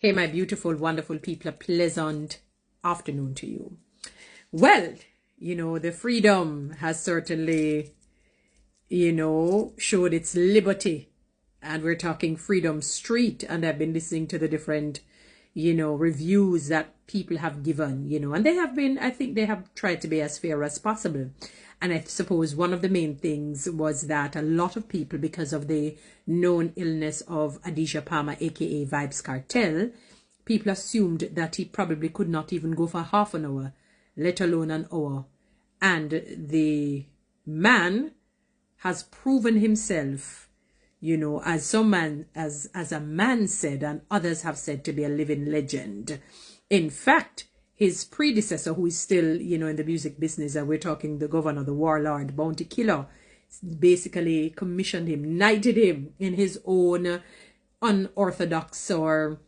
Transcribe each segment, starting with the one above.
Hey, my beautiful, wonderful people, a pleasant afternoon to you. Well, the freedom has certainly, showed its liberty. And we're talking Freedom Street. And I've been listening to the different, reviews that people have given, and they have been, I think they have tried to be as fair as possible. And I suppose one of the main things was that a lot of people, because of the known illness of Adidja Palmer, aka Vybz Kartel, people assumed that he probably could not even go for half an hour, let alone an hour. And the man has proven himself, as a man said, and others have said, to be a living legend. In fact, his predecessor, who is still, in the music business, and we're talking the governor, the warlord, bounty killer, basically commissioned him, knighted him in his own unorthodox or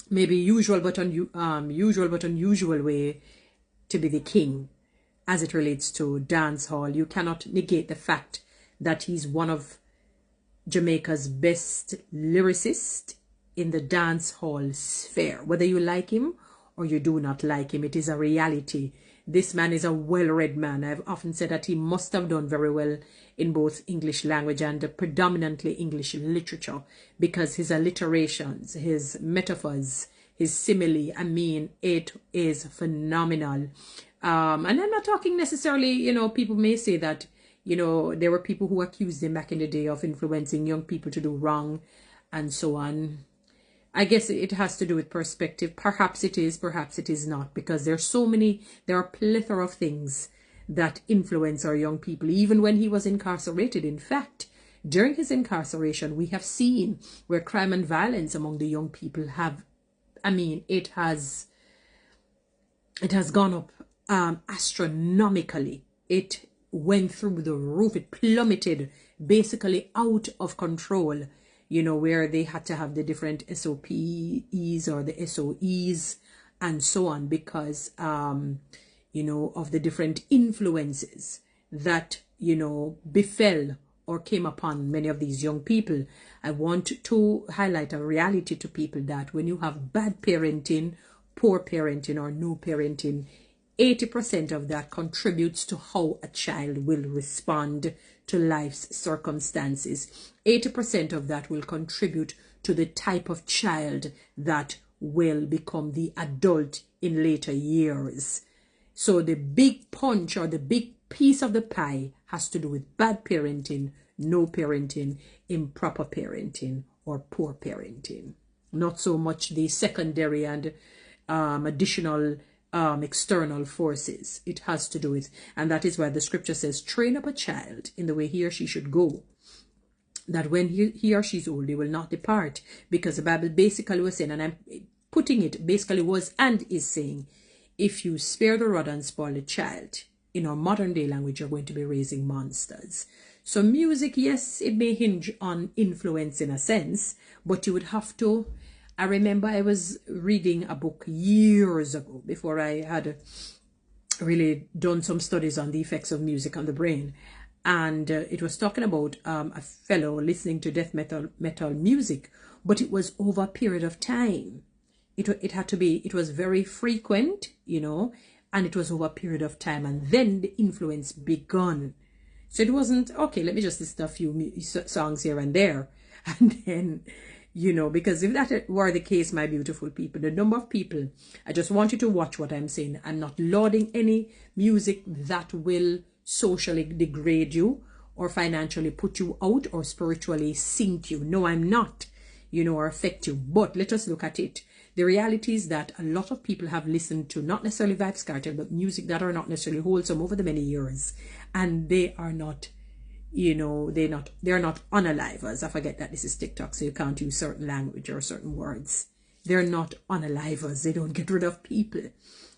maybe usual but unusual way to be the king as it relates to dance hall. You cannot negate the fact that he's one of Jamaica's best lyricists in the dance hall sphere. Whether you like him or you do not like him, it is a reality. This man is a well-read man. I've often said that he must have done very well in both English language and predominantly English literature, because his alliterations, his metaphors, his simile, it is phenomenal. And I'm not talking necessarily, people may say that, there were people who accused him back in the day of influencing young people to do wrong and so on. I guess it has to do with perspective. Perhaps it is, perhaps it is not, because there are a plethora of things that influence our young people, even when he was incarcerated. In fact, during his incarceration, we have seen where crime and violence among the young people it has gone up astronomically. It went through the roof. It plummeted basically out of control, where they had to have the different SOPs or the SOEs and so on, because, of the different influences that, befell or came upon many of these young people. I want to highlight a reality to people that when you have bad parenting, poor parenting, or no parenting, 80% of that contributes to how a child will respond to life's circumstances. 80% of that will contribute to the type of child that will become the adult in later years. So the big punch or the big piece of the pie has to do with bad parenting, no parenting, improper parenting, or poor parenting. Not so much the secondary and additional external forces. It has to do with, and that is why the scripture says, train up a child in the way he or she should go, that when he or she is old, they will not depart. Because the Bible basically was saying, and I'm putting it basically was and is saying, if you spare the rod and spoil the child, in our modern day language, you're going to be raising monsters. So music, yes, it may hinge on influence in a sense, but you would have to. I remember I was reading a book years ago, before I had really done some studies on the effects of music on the brain. And it was talking about a fellow listening to death metal music, but it was over a period of time. It was very frequent, and it was over a period of time. And then the influence begun. So it wasn't, okay, let me just listen to a few songs here and there. And then, because if that were the case, my beautiful people, the number of people, I just want you to watch what I'm saying. I'm not lauding any music that will socially degrade you or financially put you out or spiritually sink you. No, I'm not, or affect you. But let us look at it. The reality is that a lot of people have listened to not necessarily Vybz Kartel, but music that are not necessarily wholesome over the many years. And they are not, they're not unalivers. I forget that this is TikTok, so you can't use certain language or certain words. They're not unalivers. They don't get rid of people.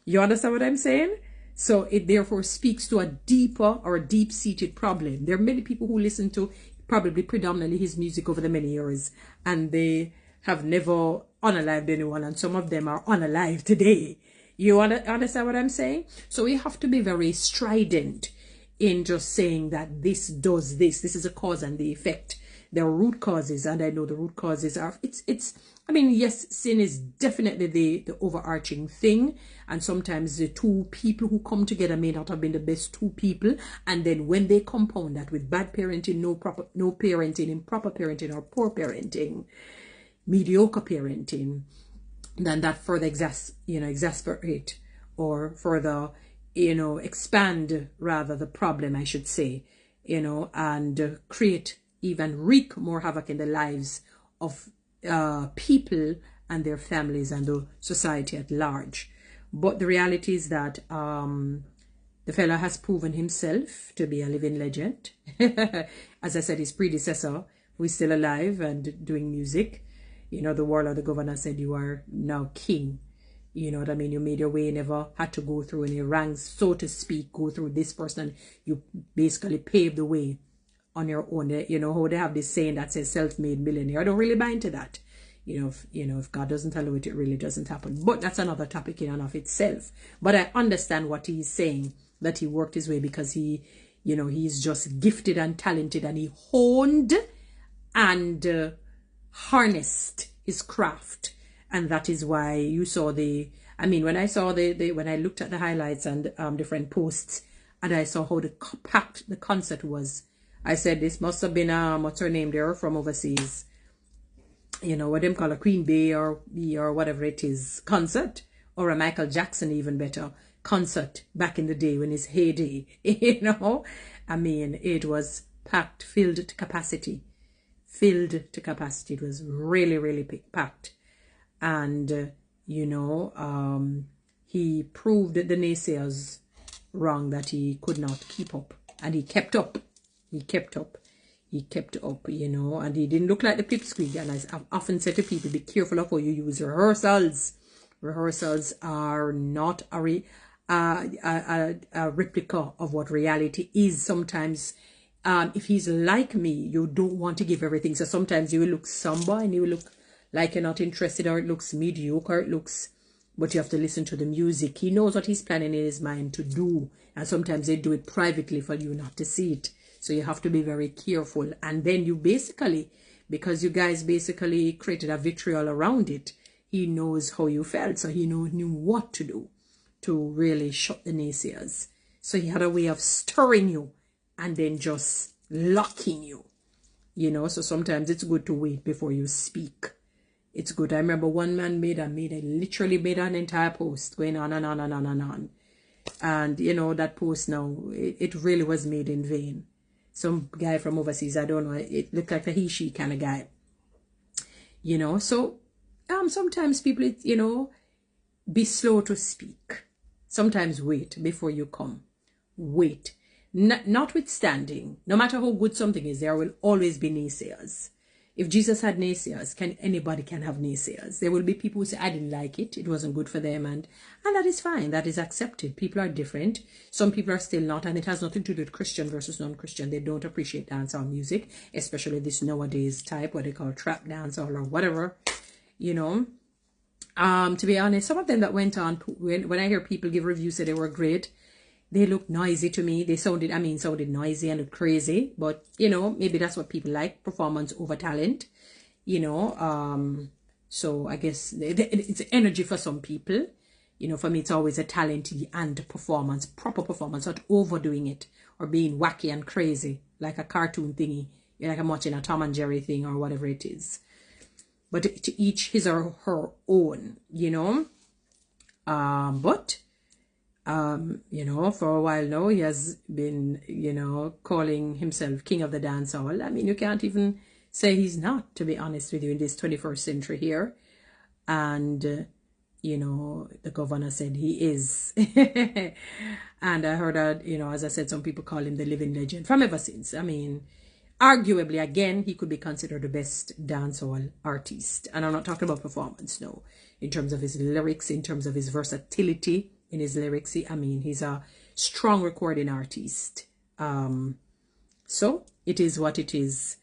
You understand what I'm saying? So it therefore speaks to a deeper or a deep-seated problem. There are many people who listen to probably predominantly his music over the many years, and they have never unalived anyone, and some of them are unalive today. You understand what I'm saying? So we have to be very strident in just saying that this does this. This is a cause and the effect. there are root causes, and I know the root causes are, I mean, yes, sin is definitely the overarching thing, and sometimes the two people who come together may not have been the best two people, and then when they compound that with bad parenting, no parenting, improper parenting, or poor parenting, mediocre parenting, then that further exasperate, or further, expand rather the problem, I should say, and create, even wreak more havoc in the lives of people and their families and the society at large. But the reality is that the fella has proven himself to be a living legend. As I said, his predecessor, who is still alive and doing music, the warlord, the governor, said, you are now king. You know what I mean? You made your way, never had to go through any ranks, so to speak, go through this person. You basically paved the way on your own. How they have this saying that says self-made millionaire. I don't really buy into that. If God doesn't allow it, it really doesn't happen. But that's another topic in and of itself. But I understand what he's saying, that he worked his way because he's just gifted and talented, and he honed and harnessed his craft. And that is why you saw when I saw when I looked at the highlights and different posts, and I saw how packed the concert was, I said, this must have been, what's her name there, from overseas, what them call a Queen Bey or whatever it is, concert, or a Michael Jackson, even better, concert back in the day when his heyday, I mean, it was packed, filled to capacity. It was really, really packed. And, he proved the naysayers wrong, that he could not keep up. And he kept up. And he didn't look like the pipsqueak. And as I've often said to people, be careful of how you use rehearsals. Rehearsals are not a replica of what reality is. Sometimes, if he's like me, you don't want to give everything. So sometimes you will look somber and you will look like you're not interested, or it looks mediocre, but you have to listen to the music. He knows what he's planning in his mind to do, and sometimes they do it privately for you not to see it. So you have to be very careful. And then you basically, because you guys basically created a vitriol around it, he knows how you felt, so he knew what to do to really shut the naysayers. So he had a way of stirring you and then just locking you, so sometimes it's good to wait before you speak. It's good. I remember one man literally made an entire post going on and on and on and on. And, that post now, it really was made in vain. Some guy from overseas, I don't know, it looked like a he-she kind of guy. So sometimes people, be slow to speak. Sometimes wait before you come. Wait. Notwithstanding, no matter how good something is, there will always be naysayers. If Jesus had naysayers, anybody can have naysayers. There will be people who say, I didn't like it, it wasn't good for them, and that is fine, that is accepted. People are different. Some people are still not, and it has nothing to do with Christian versus non-Christian. They don't appreciate dancehall music, especially this nowadays type, what they call trap dancehall or whatever, To be honest, some of them that went on, when I hear people give reviews say they were great, they look noisy to me. They sounded noisy and looked crazy. But, maybe that's what people like, performance over talent, So I guess it's energy for some people. For me, it's always a talent and performance, proper performance, not overdoing it or being wacky and crazy, like a cartoon thingy, like I'm watching a Tom and Jerry thing or whatever it is. But to each his or her own, for a while now, he has been, calling himself king of the dancehall. I mean, you can't even say he's not, to be honest with you, in this 21st century here. And, the governor said he is. And I heard that, as I said, some people call him the living legend from ever since. I mean, arguably, again, he could be considered the best dancehall artist. And I'm not talking about performance, no. In terms of his lyrics, in terms of his versatility, in his lyrics, I mean, he's a strong recording artist. So it is what it is.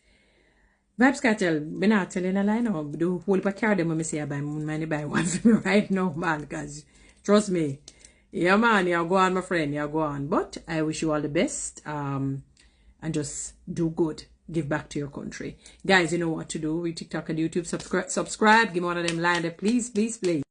Vybz Kartel, I'm not telling a lie now. The whole pack them when I say I buy money buy one for me right now, man. Because trust me, yeah, man, you go on, my friend, you go on. But I wish you all the best. And just do good. give back to your country. Guys, you know what to do. We TikTok and YouTube. Subscribe. Give me one of them line there, please, please, please.